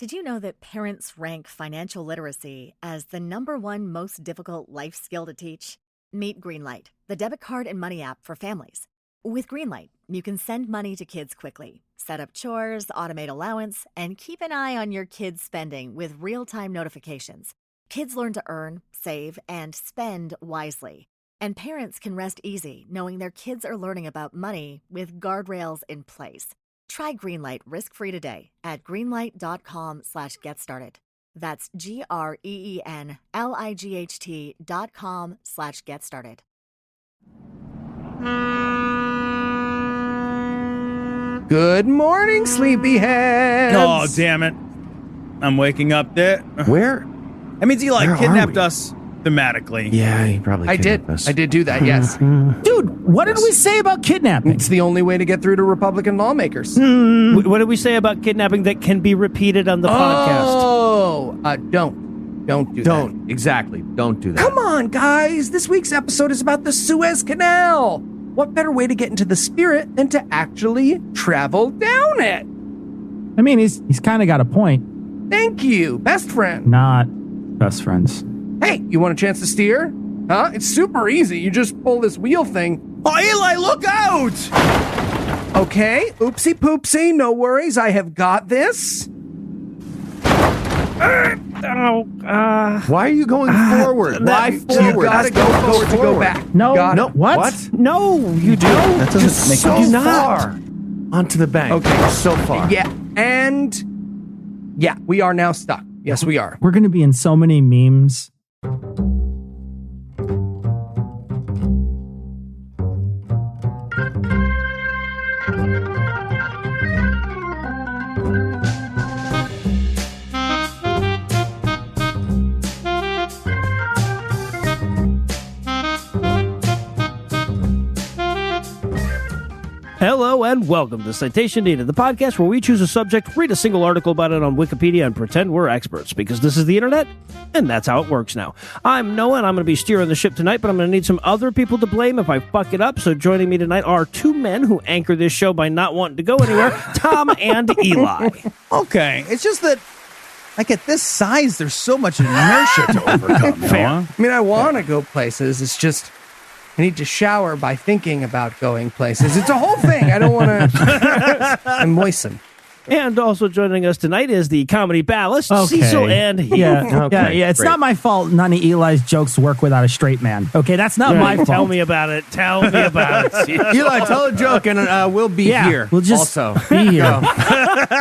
Did you know that parents rank financial literacy as the #1 most difficult life skill to teach? Meet Greenlight, the debit card and money app for families. With Greenlight, you can send money to kids quickly, set up chores, automate allowance, and keep an eye on your kids' spending with real-time notifications. Kids learn to earn, save, and spend wisely. And parents can rest easy knowing their kids are learning about money with guardrails in place. Try Greenlight risk-free today at greenlight.com/getstarted. That's GREENLIGHT.com/getstarted. Good morning, sleepyheads. Oh, damn it. I'm waking up there. Where? That means he, Where kidnapped are we? us thematically. Yeah, he probably kidnapped us. I did do that, yes. Dude, what did we say about kidnapping? It's the only way to get through to Republican lawmakers. What did we say about kidnapping that can be repeated on the podcast? Don't do that. Don't. Exactly. Don't do that. Come on, guys. This week's episode is about the Suez Canal. What better way to get into the spirit than to actually travel down it? I mean, he's kind of got a point. Thank you, best friend. Not best friends. Hey, you want a chance to steer? Huh? It's super easy. You just pull this wheel thing. Oh, Eli, look out! Okay, oopsie poopsie, no worries. I have got this. Why are you going forward? Why forward? You gotta go forward to go back. No, Got no, it. what? No, you don't. That doesn't make so sense. not. Far onto the bank. Okay. So far. Yeah, and yeah, we are now stuck. Yes, we are. We're going to be in so many memes. Hello and welcome to Citation Needed, the podcast where we choose a subject, read a single article about it on Wikipedia, and pretend we're experts, because this is the internet, and that's how it works now. I'm Noah, and I'm going to be steering the ship tonight, but I'm going to need some other people to blame if I fuck it up, so joining me tonight are two men who anchor this show by not wanting to go anywhere, Tom and Eli. Okay, it's just that, at this size, there's so much inertia to overcome. Fair. Noah. I mean, I want to go places. It's just I need to shower by thinking about going places. It's a whole thing. I don't want to. I moisten. And also joining us tonight is the comedy ballast, Cecil and Yeah, yeah. It's great. not my fault none of Eli's jokes work without a straight man. Okay, that's not my fault. Tell me about it. Tell me about it. Cecil. Eli, tell a joke and we'll be here. We'll just also be here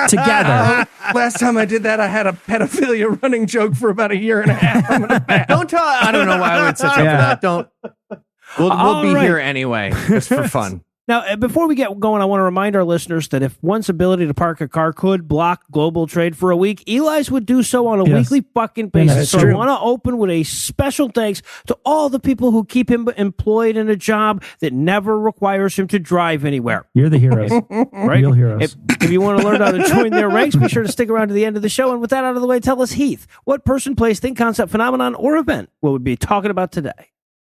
together. Last time I did that, I had a pedophilia running joke for about a year and a half. I'm gonna back. Don't tell. I don't know why I would set you up for that. Don't. We'll be here anyway, just for fun. Now, before we get going, I want to remind our listeners that if one's ability to park a car could block global trade for a week, Eli's would do so on a weekly fucking basis. That's So true. I want to open with a special thanks to all the people who keep him employed in a job that never requires him to drive anywhere. You're the heroes. Right? Real heroes. If you want to learn how to join their ranks, be sure to stick around to the end of the show. And with that out of the way, tell us, Heath, what person, place, thing, concept, phenomenon, or event will we be talking about today?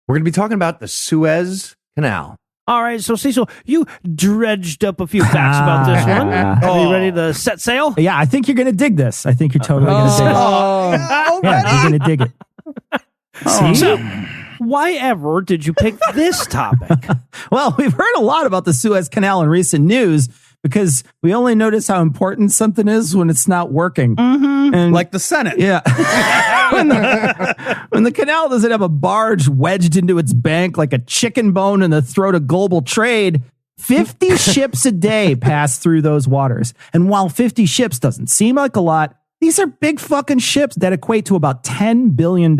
We're going to be talking about the Suez Canal. All right, so Cecil, you dredged up a few facts about this one. Are you ready to set sail? Yeah, I think you're going to dig this. I think you're totally going to dig it. Yeah, you're going to dig it. So, why ever did you pick this topic? Well, we've heard a lot about the Suez Canal in recent news because we only notice how important something is when it's not working. And Like the Senate. yeah. when the canal doesn't have a barge wedged into its bank like a chicken bone in the throat of global trade, 50 ships a day pass through those waters. And while 50 ships doesn't seem like a lot, these are big fucking ships that equate to about $10 billion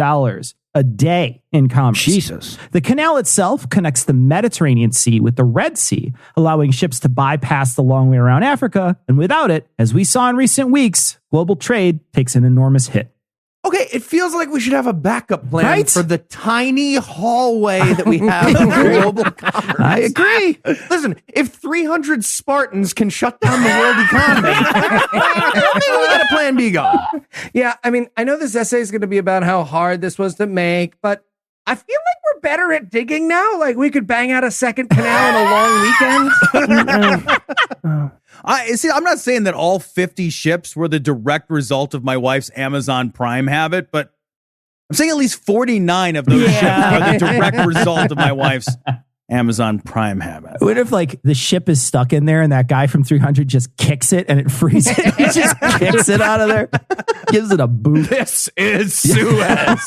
a day in commerce. Jesus. The canal itself connects the Mediterranean Sea with the Red Sea, allowing ships to bypass the long way around Africa. And without it, as we saw in recent weeks, global trade takes an enormous hit. Okay, it feels like we should have a backup plan Right? for the tiny hallway that we have in global commerce. I agree. Listen, if 300 Spartans can shut down the world economy, maybe we got a plan B going. Yeah, I mean, I know this essay is going to be about how hard this was to make, but I feel like we're better at digging now. Like we could bang out a second canal in a long weekend. I'm not saying that all 50 ships were the direct result of my wife's Amazon Prime habit, but I'm saying at least 49 of those ships are the direct result of my wife's Amazon Prime habit. What if like the ship is stuck in there and that guy from 300 just kicks it and it freezes? He just kicks it out of there, gives it a boot. This is Suez.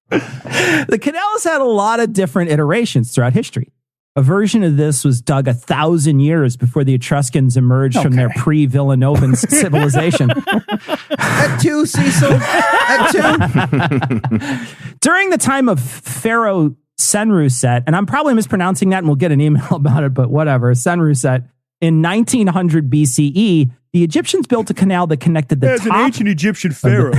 The canal has had a lot of different iterations throughout history. A version of this was dug 1,000 years before the Etruscans emerged from their pre-Villanovan civilization. At 2, Cecil. At 2. During the time of Pharaoh Senruset, and I'm probably mispronouncing that and we'll get an email about it, but whatever, Senruset, in 1900 BCE, the Egyptians built a canal that connected the top... an ancient Egyptian pharaoh.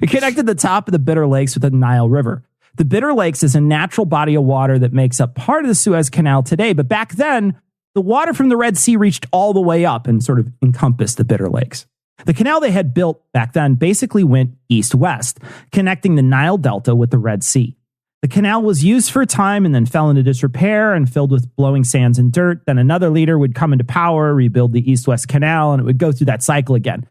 It connected the top of the Bitter Lakes with the Nile River. The Bitter Lakes is a natural body of water that makes up part of the Suez Canal today, but back then, the water from the Red Sea reached all the way up and sort of encompassed the Bitter Lakes. The canal they had built back then basically went east-west, connecting the Nile Delta with the Red Sea. The canal was used for a time and then fell into disrepair and filled with blowing sands and dirt. Then another leader would come into power, rebuild the east-west canal, and it would go through that cycle again.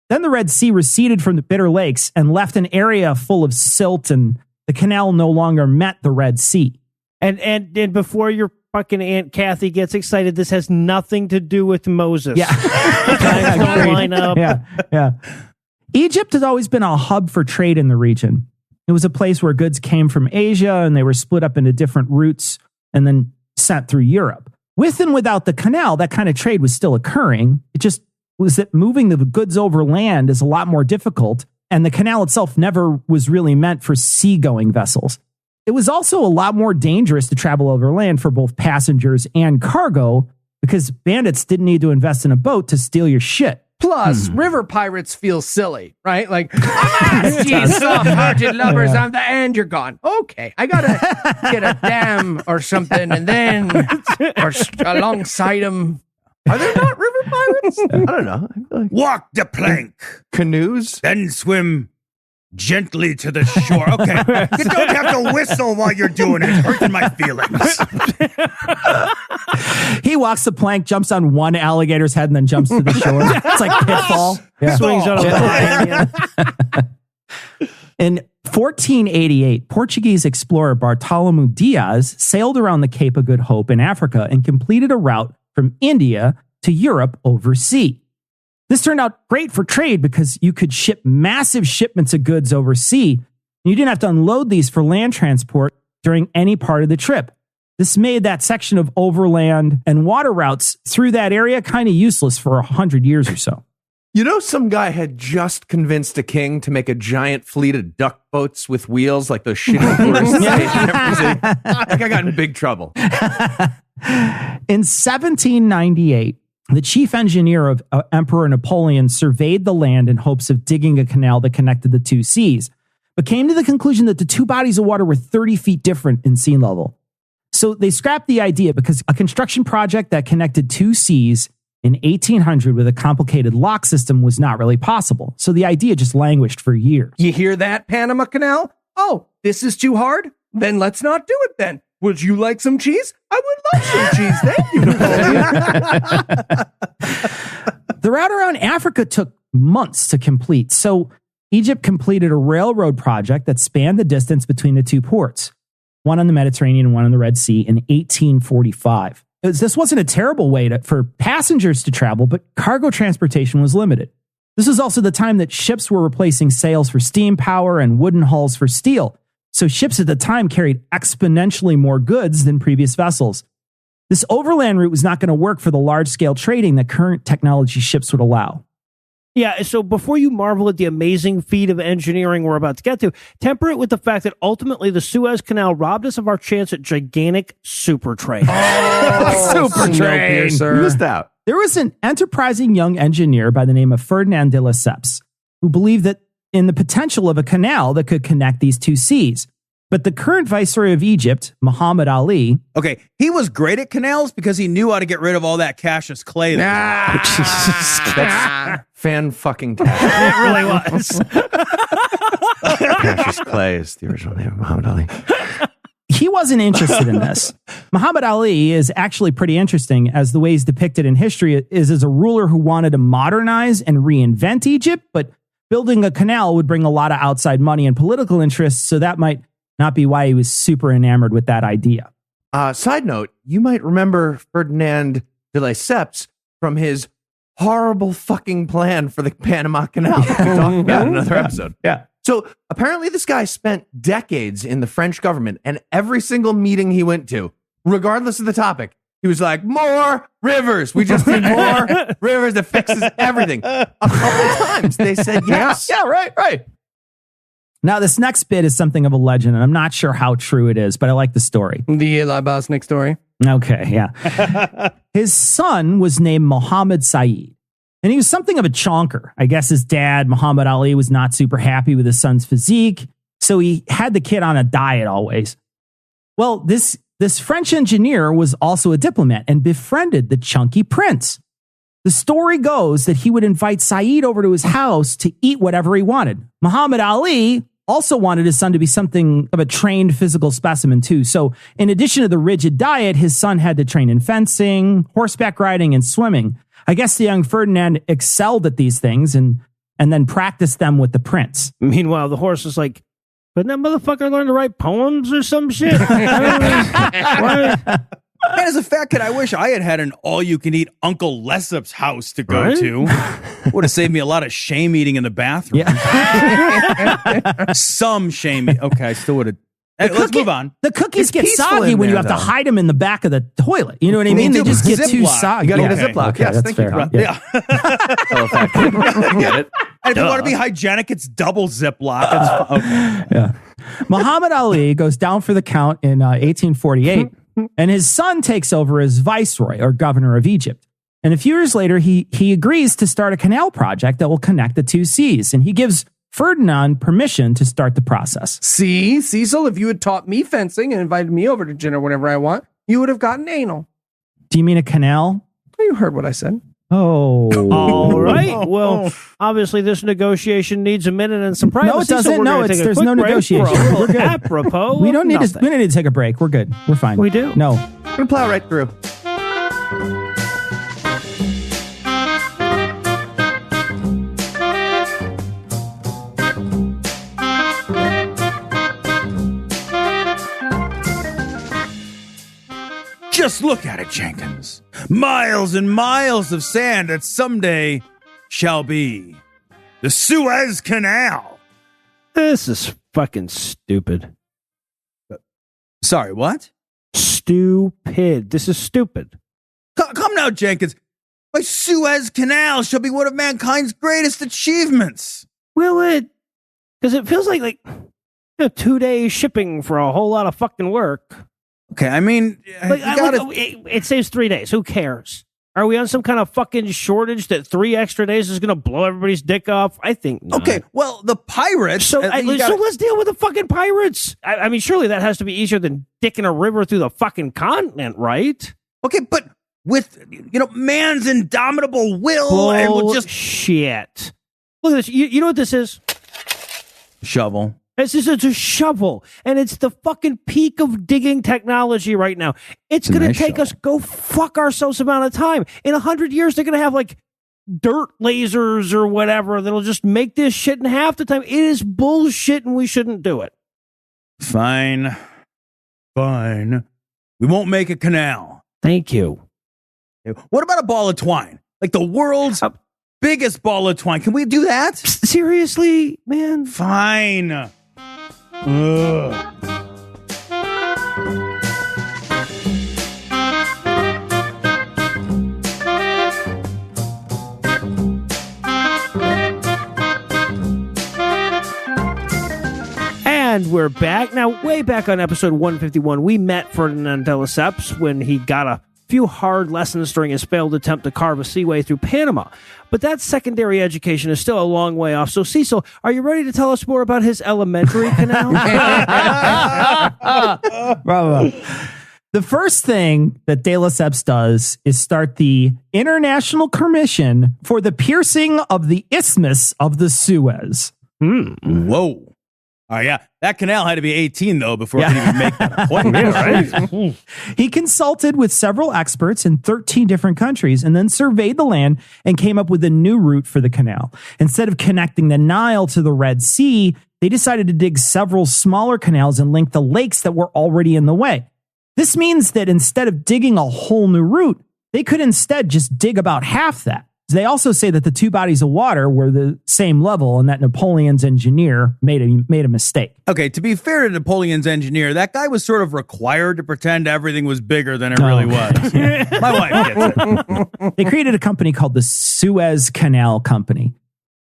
Then the Red Sea receded from the Bitter Lakes and left an area full of silt, and the canal no longer met the Red Sea. And before your fucking Aunt Kathy gets excited, this has nothing to do with Moses. Yeah. Don't line up. Yeah. Egypt has always been a hub for trade in the region. It was a place where goods came from Asia and they were split up into different routes and then sent through Europe. With and without the canal, that kind of trade was still occurring. It just was that moving the goods over land is a lot more difficult, and the canal itself never was really meant for seagoing vessels. It was also a lot more dangerous to travel over land for both passengers and cargo because bandits didn't need to invest in a boat to steal your shit. Plus, river pirates feel silly, right? Like, you soft-hearted lovers, I'm the and you're gone. Okay, I gotta get a dam or something, and then or alongside them. Are there not river pirates? I don't know. Walk the plank. Canoes? Then swim gently to the shore. Okay. You don't have to whistle while you're doing it. It's hurting my feelings. He walks the plank, jumps on one alligator's head, and then jumps to the shore. It's like Pitfall. Yeah. Swings on a In 1488, Portuguese explorer Bartolomeu Diaz sailed around the Cape of Good Hope in Africa and completed a route from India to Europe overseas. This turned out great for trade because you could ship massive shipments of goods overseas. You didn't have to unload these for land transport during any part of the trip. This made that section of overland and water routes through that area kind of useless for 100 years or so. You know, some guy had just convinced a king to make a giant fleet of duck boats with wheels like those shitty tourists. That guy got in big trouble. In 1798, the chief engineer of Emperor Napoleon surveyed the land in hopes of digging a canal that connected the two seas, but came to the conclusion that the two bodies of water were 30 feet different in sea level. So they scrapped the idea because a construction project that connected two seas in 1800 with a complicated lock system was not really possible. So the idea just languished for years. You hear that, Panama Canal? Oh, this is too hard? Then let's not do it then. Would you like some cheese? I would love some cheese. Thank you, Napoleon. The route around Africa took months to complete. So Egypt completed a railroad project that spanned the distance between the two ports, one on the Mediterranean and one on the Red Sea, in 1845. This wasn't a terrible way for passengers to travel, but cargo transportation was limited. This was also the time that ships were replacing sails for steam power and wooden hulls for steel. So ships at the time carried exponentially more goods than previous vessels. This overland route was not going to work for the large-scale trading that current technology ships would allow. Yeah, so before you marvel at the amazing feat of engineering we're about to get to, temper it with the fact that ultimately the Suez Canal robbed us of our chance at gigantic super trade. Super train. You missed out. There was an enterprising young engineer by the name of Ferdinand de Lesseps who believed that in the potential of a canal that could connect these two seas. But the current viceroy of Egypt, Muhammad Ali... Okay, he was great at canals because he knew how to get rid of all that Cassius clay. That's fan-fucking-tastic. It really was. Cassius Clay is the original name of Muhammad Ali. He wasn't interested in this. Muhammad Ali is actually pretty interesting, as the way he's depicted in history is as a ruler who wanted to modernize and reinvent Egypt, but building a canal would bring a lot of outside money and political interests, so that might not be why he was super enamored with that idea. Side note, you might remember Ferdinand de Lesseps from his horrible fucking plan for the Panama Canal. We'll talk about in another episode. Yeah. So apparently this guy spent decades in the French government, and every single meeting he went to, regardless of the topic, he was like, more rivers. We just need more rivers that fixes everything. A couple times they said yes. Yeah, right. Now, this next bit is something of a legend, and I'm not sure how true it is, but I like the story. The Eli Bosnick story. Okay, yeah. His son was named Mohammed Saeed, and he was something of a chonker. I guess his dad, Muhammad Ali, was not super happy with his son's physique, so he had the kid on a diet always. Well, this French engineer was also a diplomat and befriended the chunky prince. The story goes that he would invite Saeed over to his house to eat whatever he wanted. Muhammad Ali also wanted his son to be something of a trained physical specimen too. So in addition to the rigid diet, his son had to train in fencing, horseback riding, and swimming. I guess the young Ferdinand excelled at these things and then practiced them with the prince. Meanwhile, the horse is like, couldn't that motherfucker learn to write poems or some shit? Man, as a fat kid, I wish I had an all-you-can-eat Uncle Lessup's house to go to. Would have saved me a lot of shame eating in the bathroom. Yeah. Some shame. Okay, I still would have. Hey, let's move on. The cookies It's get peaceful soggy in when you there, have to though. hide them in the back of the toilet. You know what I mean? They do just get too Ziploc. soggy. You got to get a Okay. Ziploc. Okay, Yes, that's thank you. fair. Rob. Yeah. Fellow fat kid. I get it. And if you want to be hygienic, it's double Ziploc. That's okay. Yeah. Muhammad Ali goes down for the count in 1848, and his son takes over as viceroy or governor of Egypt. And a few years later, he agrees to start a canal project that will connect the two seas, and he gives Ferdinand permission to start the process. See, Cecil, if you had taught me fencing and invited me over to dinner whenever I want, you would have gotten anal. Do you mean a canal? You heard what I said. Oh. All right. Well, obviously, this negotiation needs a minute and some privacy. No, it doesn't. So we're No, gonna take a there's quick no break negotiation. for a little We're good. Apropos. We don't need nothing. to take a break. We're good. We're fine. We do. No. I'm going to plow right through. Just look at it, Jenkins. Miles and miles of sand that someday shall be the Suez Canal. This is fucking stupid. Sorry, what? Stupid. This is stupid. Come now, Jenkins. My Suez Canal shall be one of mankind's greatest achievements. Will it? Because it feels like 2 days shipping for a whole lot of fucking work. Okay, I mean, Like, you gotta... it saves 3 days. Who cares? Are we on some kind of fucking shortage that 3 extra days is going to blow everybody's dick off? I think not. Okay, well, the pirates... So, you gotta- so let's deal with the fucking pirates. I mean, surely that has to be easier than dicking a river through the fucking continent, right? Okay, but with, man's indomitable will, and we'll just... Shit. Look at this. You know what this is? Shovel. It's a shovel, and it's the fucking peak of digging technology right now. It's going to nice take us go fuck ourselves amount of time. In 100 years, they're going to have like dirt lasers or whatever that'll just make this shit in half the time. It is bullshit, and we shouldn't do it. Fine. We won't make a canal. Thank you. What about a ball of twine? Like the world's biggest ball of twine. Can we do that? Seriously, man? Fine. Ugh. And we're back. Now, way back on episode 151, we met Ferdinand de Lesseps when he got a few hard lessons during his failed attempt to carve a seaway through Panama. But that secondary education is still a long way off. So, Cecil, are you ready to tell us more about his elementary canal? Bravo. The first thing that De Lesseps does is start the International Commission for the Piercing of the Isthmus of the Suez. Whoa. Oh, yeah. That canal had to be 18, though, before it could even make that appointment. He consulted with several experts in 13 different countries and then surveyed the land and came up with a new route for the canal. Instead of connecting the Nile to the Red Sea, they decided to dig several smaller canals and link the lakes that were already in the way. This means that instead of digging a whole new route, they could instead just dig about half that. They also say that the two bodies of water were the same level and that Napoleon's engineer made a mistake. Okay, to be fair to Napoleon's engineer, that guy was sort of required to pretend everything was bigger than it really was. My wife gets it. They created a company called the Suez Canal Company.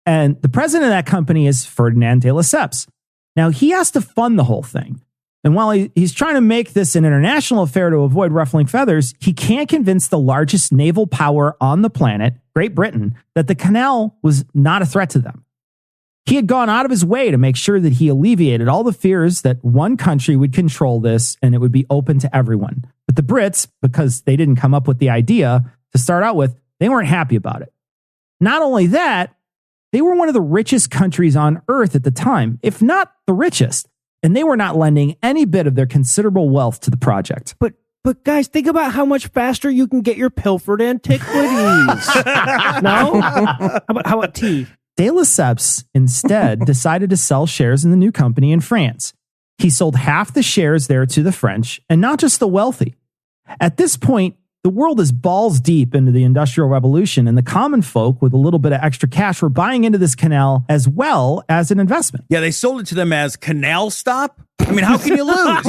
And the president of that company is Ferdinand de Lesseps. Now, he has to fund the whole thing. And while he's trying to make this an international affair to avoid ruffling feathers, he can't convince the largest naval power on the planet, Great Britain, that the canal was not a threat to them. He had gone out of his way to make sure that he alleviated all the fears that one country would control this and it would be open to everyone. But the Brits, because they didn't come up with the idea to start out with, they weren't happy about it. Not only that, they were one of the richest countries on earth at the time, if not the richest. And they were not lending any bit of their considerable wealth to the project. But guys, think about how much faster you can get your pilfered antiquities. No? How about tea? De Lesseps instead decided to sell shares in the new company in France. He sold half the shares there to the French, and not just the wealthy. At this point, the world is balls deep into the Industrial Revolution, and the common folk with a little bit of extra cash were buying into this canal as well as an investment. Yeah, they sold it to them as canal stop. I mean, how can you lose?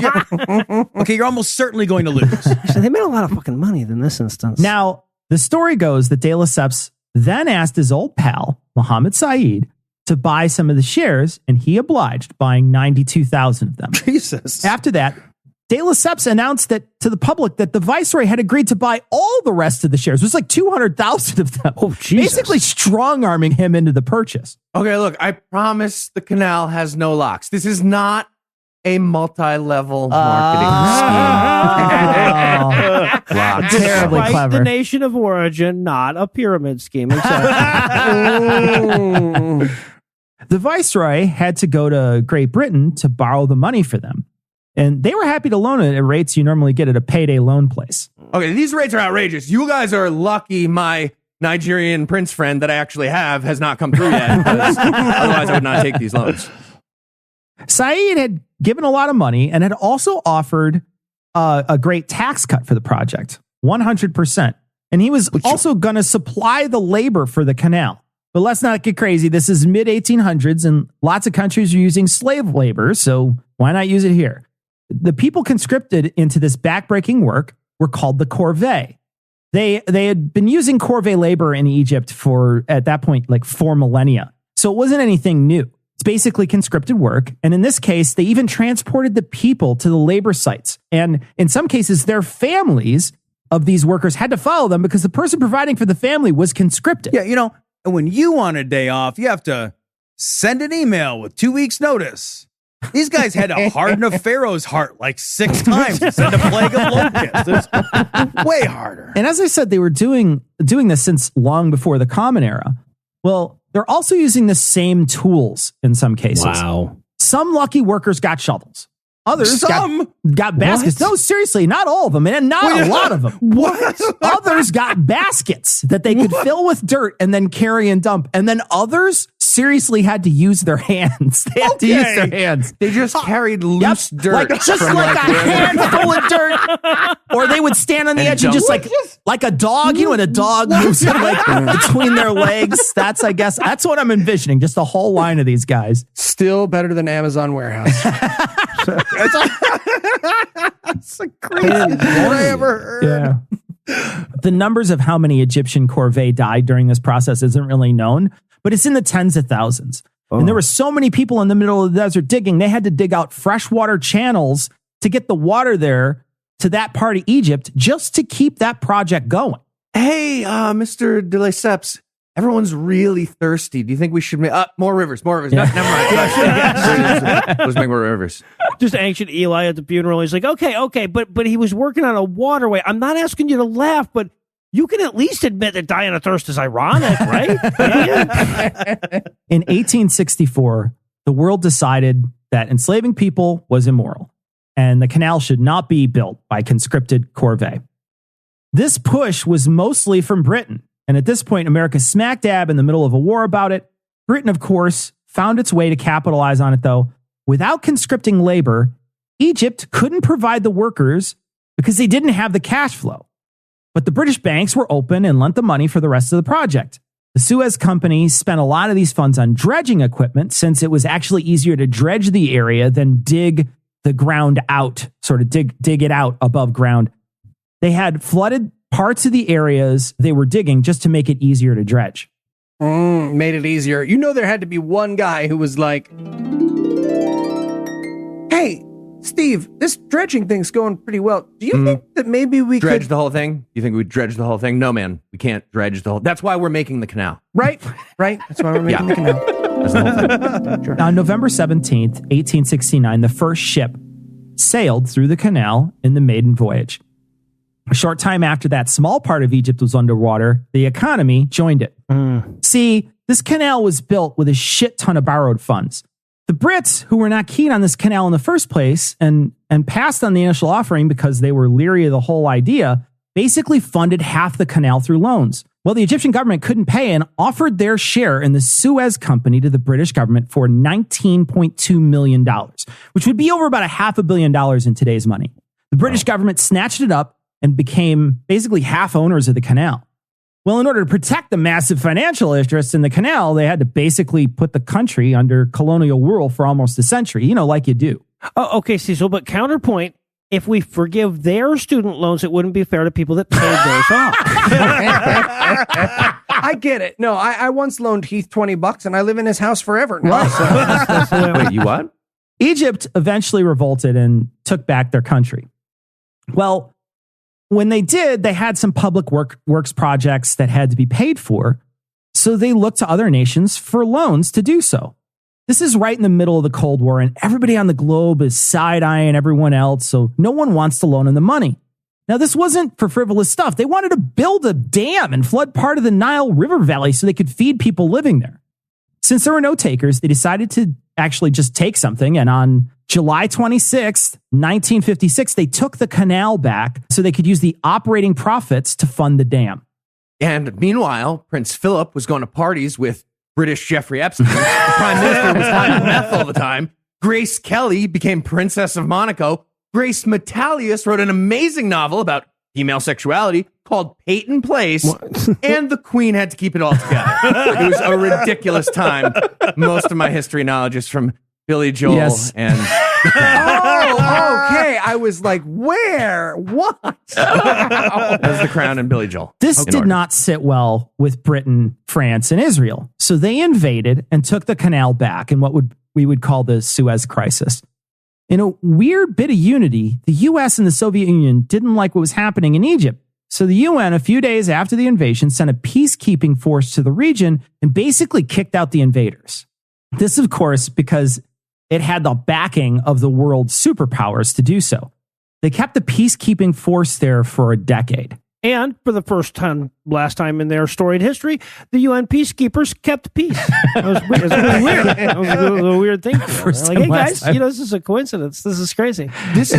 You're almost certainly going to lose. Actually, they made a lot of fucking money in this instance. Now, the story goes that de Lesseps then asked his old pal, Mohammed Said, to buy some of the shares, and he obliged, buying 92,000 of them. Jesus. After that, de Lesseps announced that to the public that the viceroy had agreed to buy all the rest of the shares. It was like 200,000 of them. Oh, Jesus. Basically strong-arming him into the purchase. Okay, look, I promise the canal has no locks. This is not a multi-level marketing scheme. Locks. Terribly Despite clever. the nation of origin, not a pyramid scheme. The viceroy had to go to Great Britain to borrow the money for them. And they were happy to loan it at rates you normally get at a payday loan place. Okay, these rates are outrageous. You guys are lucky my Nigerian prince friend that I actually have has not come through yet. Because otherwise, I would not take these loans. Said had given a lot of money and had also offered a great tax cut for the project, 100%. And he was also going to supply the labor for the canal. But let's not get crazy. This is mid-1800s, and lots of countries are using slave labor, so why not use it here? The people conscripted into this backbreaking work were called the corvée. They had been using corvée labor in Egypt for, at that point, like 4 millennia. So it wasn't anything new. It's basically conscripted work. And in this case, they even transported the people to the labor sites. And in some cases, their families of these workers had to follow them because the person providing for the family was conscripted. Yeah, when you want a day off, you have to send an email with 2 weeks' notice. These guys had to harden a pharaoh's heart like 6 times to send a plague of locusts. It's way harder. And as I said, they were doing this since long before the Common Era. Well, they're also using the same tools in some cases. Wow. Some lucky workers got shovels. Others got baskets. What? No, seriously, not all of them, and not a lot of them. What? Others got baskets that they could fill with dirt and then carry and dump. And then others seriously had to use their hands. They had to use their hands. They just carried loose dirt. Just like a handful of dirt. Or they would stand on the edge and just like a dog, when a dog moves like between their legs. That's what I'm envisioning. Just a whole line of these guys. Still better than Amazon warehouse. That's the craziest thing I ever heard. Yeah. The numbers of how many Egyptian corvée died during this process isn't really known, but it's in the tens of thousands. Oh. And there were so many people in the middle of the desert digging, they had to dig out freshwater channels to get the water there to that part of Egypt just to keep that project going. Hey, Mr. de Lesseps, everyone's really thirsty. Do you think we should make more rivers? No, never mind. Let's make more rivers. Just ancient Eli at the funeral. He's like, okay, but he was working on a waterway. I'm not asking you to laugh, but you can at least admit that dying of thirst is ironic, right? In 1864, the world decided that enslaving people was immoral, and the canal should not be built by conscripted corvée. This push was mostly from Britain, and at this point, America's smack dab in the middle of a war about it. Britain, of course, found its way to capitalize on it, though. Without conscripting labor, Egypt couldn't provide the workers because they didn't have the cash flow. But the British banks were open and lent the money for the rest of the project. The Suez Company spent a lot of these funds on dredging equipment since it was actually easier to dredge the area than dig the ground out, sort of dig it out above ground. They had flooded parts of the areas they were digging just to make it easier to dredge. Made it easier. You know, there had to be one guy who was like, hey, Steve, this dredging thing's going pretty well. Do you think that maybe we Dredge could... the whole thing? You think we'd dredge the whole thing? No, man. We can't dredge the whole... That's why we're making the canal. Right. That's why we're making the canal. That's the whole thing. Sure. On November 17th, 1869, the first ship sailed through the canal in the maiden voyage. A short time after that small part of Egypt was underwater, the economy joined it. See, this canal was built with a shit ton of borrowed funds. The Brits, who were not keen on this canal in the first place and passed on the initial offering because they were leery of the whole idea, basically funded half the canal through loans. Well, the Egyptian government couldn't pay and offered their share in the Suez Company to the British government for $19.2 million, which would be over about $500 million in today's money. The British government snatched it up and became basically half owners of the canal. Well, in order to protect the massive financial interests in the canal, they had to basically put the country under colonial rule for almost a century, like you do. Oh, okay, Cecil, but counterpoint, if we forgive their student loans, it wouldn't be fair to people that paid theirs off. I get it. No, I once loaned Heath $20 and I live in his house forever now. Wait, you what? Egypt eventually revolted and took back their country. Well, when they did, they had some public works projects that had to be paid for, so they looked to other nations for loans to do so. This is right in the middle of the Cold War, and everybody on the globe is side-eyeing everyone else, so no one wants to loan them the money. Now, this wasn't for frivolous stuff. They wanted to build a dam and flood part of the Nile River Valley so they could feed people living there. Since there were no takers, they decided to actually just take something, and on July 26th, 1956, they took the canal back so they could use the operating profits to fund the dam. And meanwhile, Prince Philip was going to parties with British Jeffrey Epstein. The Prime Minister was high on meth all the time. Grace Kelly became Princess of Monaco. Grace Metalius wrote an amazing novel about female sexuality called Peyton Place. And the Queen had to keep it all together. It was a ridiculous time. Most of my history knowledge is from Billy Joel and... Oh, okay. I was like, where? What? That was The Crown and Billy Joel. This did not sit well with Britain, France, and Israel. So they invaded and took the canal back in what we would call the Suez Crisis. In a weird bit of unity, the U.S. and the Soviet Union didn't like what was happening in Egypt. So the UN, a few days after the invasion, sent a peacekeeping force to the region and basically kicked out the invaders. This, of course, because it had the backing of the world's superpowers to do so. They kept the peacekeeping force there for a decade. And for the last time in their storied history, the UN peacekeepers kept peace. It was weird. It was a weird thing. Like, hey guys, this is a coincidence. This is crazy. This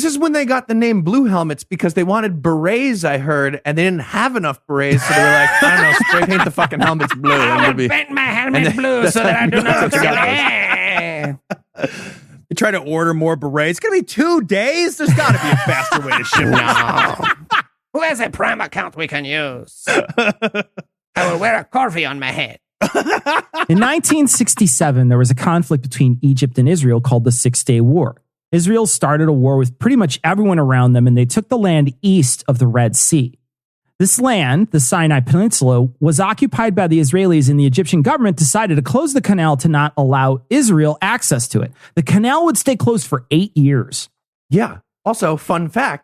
is when they got the name Blue Helmets because they wanted berets, I heard, and they didn't have enough berets, so they were like, I don't know, spray paint the fucking helmets blue. I will paint my helmet blue so that I do not They try to order more berets. It's going to be 2 days. There's got to be a faster way to ship it. Who has a Prime account we can use? I will wear a corvée on my head. In 1967, there was a conflict between Egypt and Israel called the Six-Day War. Israel started a war with pretty much everyone around them, and they took the land east of the Red Sea. This land, the Sinai Peninsula, was occupied by the Israelis, and the Egyptian government decided to close the canal to not allow Israel access to it. The canal would stay closed for 8 years. Yeah. Also, fun fact,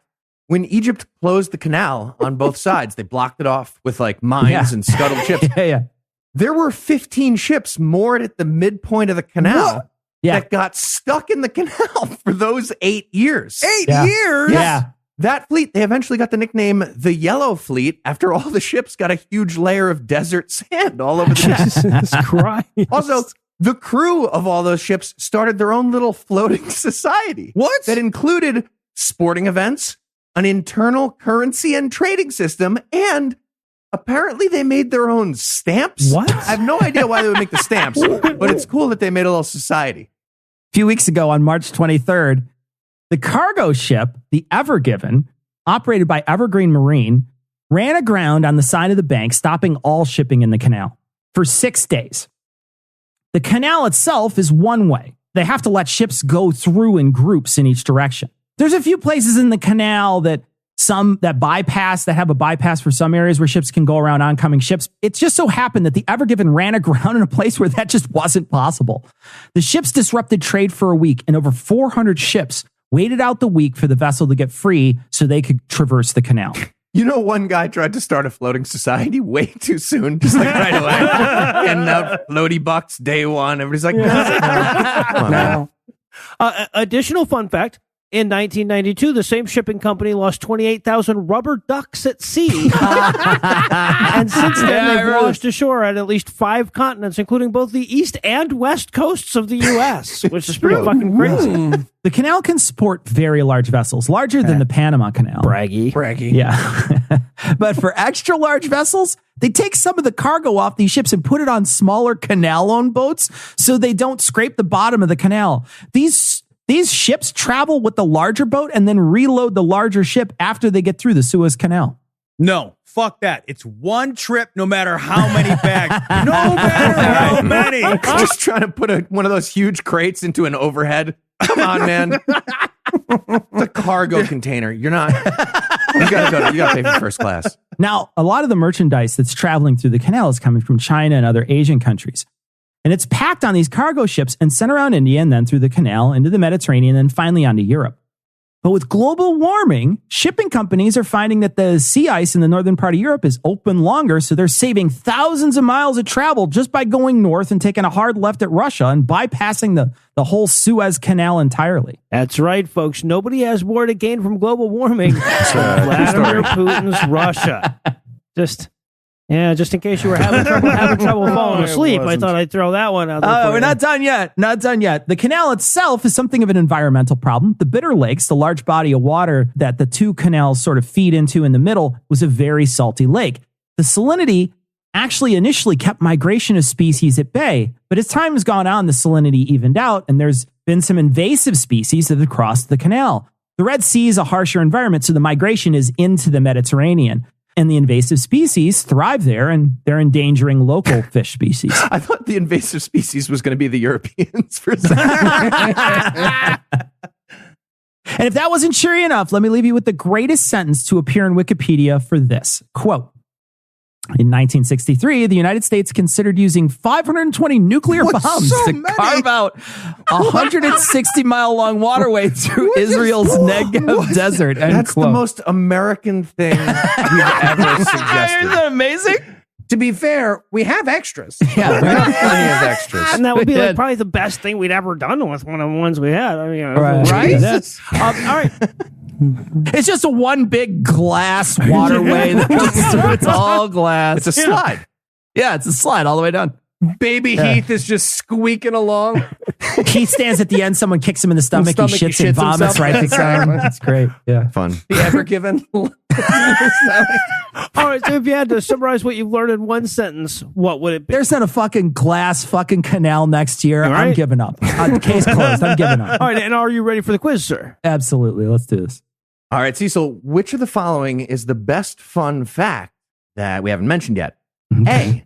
when Egypt closed the canal on both sides, they blocked it off with like mines and scuttled ships. There were 15 ships moored at the midpoint of the canal that got stuck in the canal for those 8 years. 8 years? Yeah. That fleet, they eventually got the nickname the Yellow Fleet after all the ships got a huge layer of desert sand all over the deck. Jesus Christ. Also, The crew of all those ships started their own little floating society. What? That included sporting events, an internal currency and trading system, and apparently they made their own stamps. What? I have no idea why they would make the stamps, but it's cool that they made a little society. A few weeks ago on March 23rd, the cargo ship, the Ever Given, operated by Evergreen Marine, ran aground on the side of the bank, stopping all shipping in the canal for 6 days. The canal itself is one way. They have to let ships go through in groups in each direction. There's a few places in the canal that have a bypass for some areas where ships can go around oncoming ships. It just so happened that the Ever Given ran aground in a place where that just wasn't possible. The ships disrupted trade for a week, and over 400 ships waited out the week for the vessel to get free so they could traverse the canal. You know, one guy tried to start a floating society way too soon, just like right away. And floaty bucks day one. Everybody's like, no. Additional fun fact. In 1992, the same shipping company lost 28,000 rubber ducks at sea. And since then, they've washed ashore at least 5 continents, including both the east and west coasts of the U.S., which is pretty fucking crazy. The canal can support very large vessels, larger than the Panama Canal. Braggy. Yeah. But for extra large vessels, they take some of the cargo off these ships and put it on smaller canal-owned boats so they don't scrape the bottom of the canal. These ships travel with the larger boat and then reload the larger ship after they get through the Suez Canal. No, fuck that. It's one trip, no matter how many bags. No matter how many. Just trying to put one of those huge crates into an overhead. Come on, man. It's a cargo container. You're not. You gotta pay for first class. Now, a lot of the merchandise that's traveling through the canal is coming from China and other Asian countries. And it's packed on these cargo ships and sent around India and then through the canal into the Mediterranean and finally onto Europe. But with global warming, shipping companies are finding that the sea ice in the northern part of Europe is open longer, so they're saving thousands of miles of travel just by going north and taking a hard left at Russia and bypassing the whole Suez Canal entirely. That's right, folks. Nobody has more to gain from global warming than Vladimir Putin's Russia. Just in case you were having trouble falling asleep, I thought I'd throw that one out there. We're not done yet. Not done yet. The canal itself is something of an environmental problem. The Bitter Lakes, the large body of water that the two canals sort of feed into in the middle, was a very salty lake. The salinity actually initially kept migration of species at bay, but as time has gone on, the salinity evened out, and there's been some invasive species that have crossed the canal. The Red Sea is a harsher environment, so the migration is into the Mediterranean. And the invasive species thrive there, and they're endangering local fish species. I thought the invasive species was going to be the Europeans for a second. And if that wasn't cheery enough, let me leave you with the greatest sentence to appear in Wikipedia for this. Quote, in 1963, the United States considered using 520 nuclear bombs to carve out a 160-mile-long waterway through Israel's Negev desert. That's the most American thing we've ever suggested. Isn't that amazing? To be fair, we have extras. Yeah, we have plenty of extras. And that would be like probably the best thing we'd ever done with one of the ones we had. I mean, right? All right. It's just a one big glass waterway that goes through. It's all glass. It's a slide. Yeah, it's a slide all the way down. Baby Heath is just squeaking along. He stands at the end. Someone kicks him in the stomach. He shits and vomits right beside him. That's great. Yeah. Fun. The Ever Given. All right, so if you had to summarize what you've learned in one sentence, what would it be? There's not a fucking glass fucking canal next year. All right. I'm giving up. Case closed. I'm giving up. All right, and are you ready for the quiz, sir? Absolutely. Let's do this. All right, Cecil, which of the following is the best fun fact that we haven't mentioned yet? A,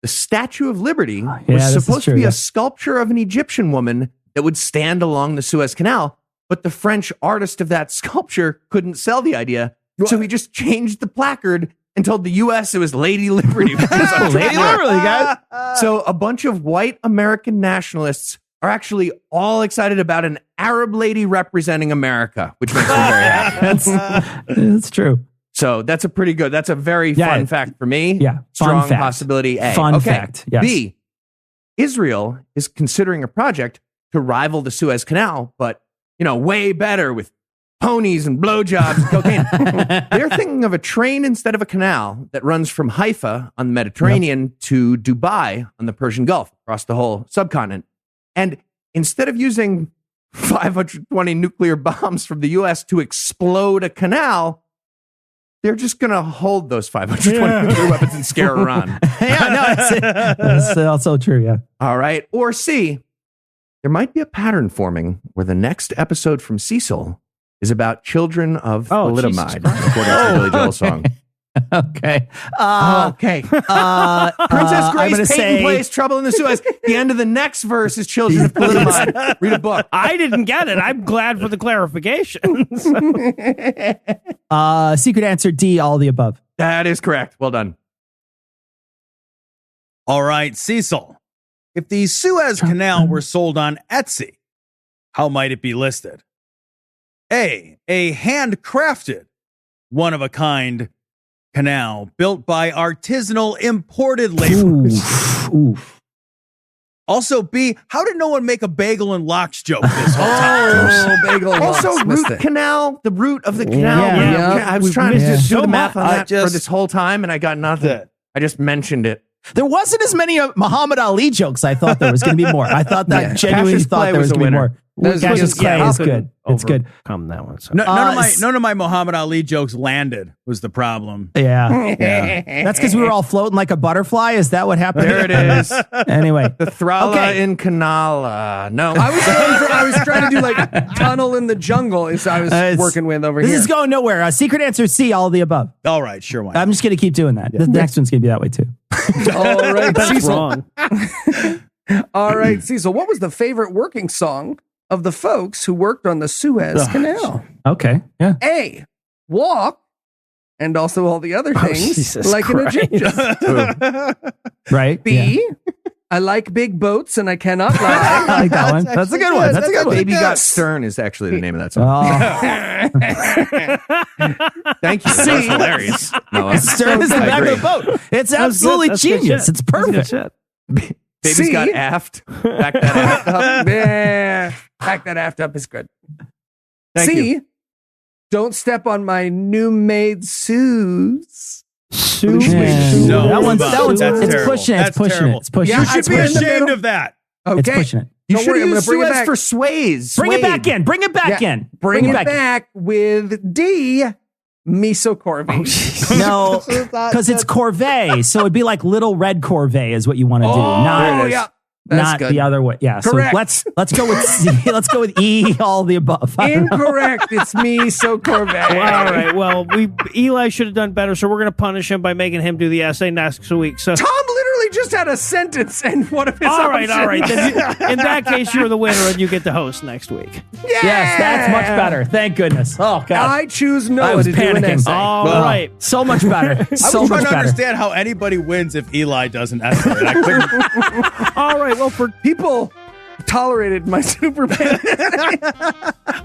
the Statue of Liberty was supposed to be a sculpture of an Egyptian woman that would stand along the Suez Canal, but the French artist of that sculpture couldn't sell the idea, so he just changed the placard and told the U.S. it was Lady Liberty. Lady Liberty, guys. So a bunch of white American nationalists are actually all excited about an Arab lady representing America, which makes me very happy. That's true. So that's a very fun fact for me. Yeah. Strong possibility A. Fun fact. Yes. B, Israel is considering a project to rival the Suez Canal, but, way better with ponies and blowjobs and cocaine. They're thinking of a train instead of a canal that runs from Haifa on the Mediterranean to Dubai on the Persian Gulf, across the whole subcontinent. And instead of using 520 nuclear bombs from the U.S. to explode a canal, they're just going to hold those 520 nuclear weapons and scare Iran. That's also true, yeah. All right. Or C, there might be a pattern forming where the next episode from Cecil is about children of thalidomide, according to the Billy Joel song. Okay. Okay. Princess Grace, Peyton Place, Trouble in the Suez. The end of the next verse is children of thalidomide. Read a book. I didn't get it. I'm glad for the clarification. Secret answer D, all the above. That is correct. Well done. All right, Cecil. If the Suez Canal were sold on Etsy, how might it be listed? A handcrafted, one-of-a-kind canal built by artisanal imported laborers. Oof. Also, B, how did no one make a bagel and lox joke this whole time? bagel. Also, root canal, the root of the canal. Yeah. I was trying to do the math on that just- for this whole time, and I got nothing. I just mentioned it. There wasn't as many Muhammad Ali jokes. I thought there was going to be more. I thought that genuinely Cassius thought Clay there was was a going to be winner. more. That's Cassius good. Clay Yeah. is good. It's good. Come that one. So. None of my Muhammad Ali jokes landed was the problem. Yeah. That's because we were all floating like a butterfly. Is that what happened? There it is. Anyway. The Thrala Okay. in Canal. No. I was trying to do like tunnel in the jungle. Is I was working with over This here. is going nowhere. Secret answer C, all of the above. All right, sure. Why not? I'm just going to keep doing that. The next one's going to be that way too. All right, That's Cecil. wrong. All right, Cecil. What was the favorite working song of the folks who worked on the Suez Canal? Okay. Yeah. A, walk, and also all the other things Jesus like Christ. an Egyptian. Right. B, I like big boats and I cannot lie. I like that one. That's a good one. That's a good one. Baby Got Stern is actually the name of that song. Oh, Thank you. That was hilarious. No, Stern is the I back agree. of the boat. It's That's good. absolutely That's good genius. shit. It's perfect. That's good shit. Baby's C. Got Aft. Back that aft up. Yeah, back that aft up is good. Thank C, you. don't step on my new made shoes. Sue. Yeah. No, that one's, that's it's terrible. pushing it. That's It's pushing terrible. it. It's pushing Yeah, You it. should it's be right in the ashamed middle. of that. Okay. It's pushing it. You Don't should worry, I'm have gonna used bring it Suez back. for sways. Bring it back in. Bring it back in. Bring it in. back with D, miso corvée. No, because it's corvée. So it'd be like little red corvée is what you want to do. Not, yeah. That's not good. the other way. Yeah. Correct. So let's go with C. Let's go with E, all the above. Incorrect. It's miso corvée. All right. Well, Eli should have done better, so we're going to punish him by making him do the essay next week. So. Tom literally just had a sentence and one of his All right. options. Then in that case, you're the winner, and you get to host next week. Yes, that's much better. Thank goodness. Oh, God. I choose I Noah was to do an panicking. essay. All right. So much better. I So was much trying to better. understand how anybody wins if Eli doesn't essay. I couldn't. All right. Well, for People tolerated my Superman.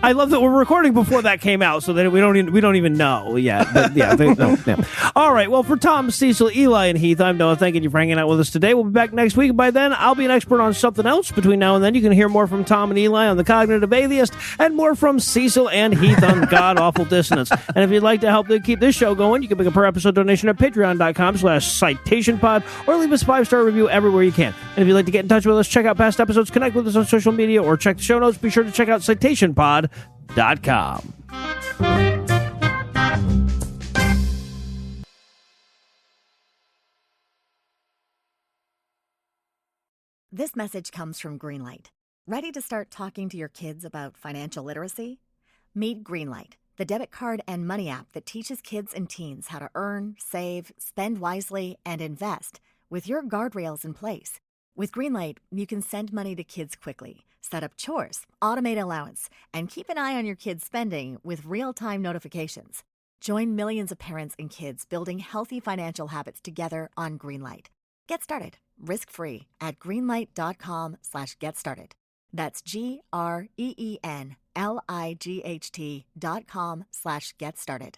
I love that we're recording before that came out, so that we don't even know yet. But yeah, yeah. All right. Well, for Tom, Cecil, Eli, and Heath, I'm Noah. Thanking you for hanging out with us today. We'll be back next week. By then, I'll be an expert on something else. Between now and then, you can hear more from Tom and Eli on the Cognitive Atheist, and more from Cecil and Heath on God Awful Dissonance. And if you'd like to help keep this show going, you can make a per episode donation at patreon.com/citationpod, or leave us a 5-star review everywhere you can. And if you'd like to get in touch with us, check out past episodes, connect with us on social media, or check the show notes. Be sure to check out citationpod.com. This message comes from Greenlight. Ready to start talking to your kids about financial literacy? Meet Greenlight, the debit card and money app that teaches kids and teens how to earn, save, spend wisely, and invest with your guardrails in place. With Greenlight, you can send money to kids quickly, set up chores, automate allowance, and keep an eye on your kids' spending with real-time notifications. Join millions of parents and kids building healthy financial habits together on Greenlight. Get started risk-free at greenlight.com/get-started. That's GREENLIGHT.com/get-started.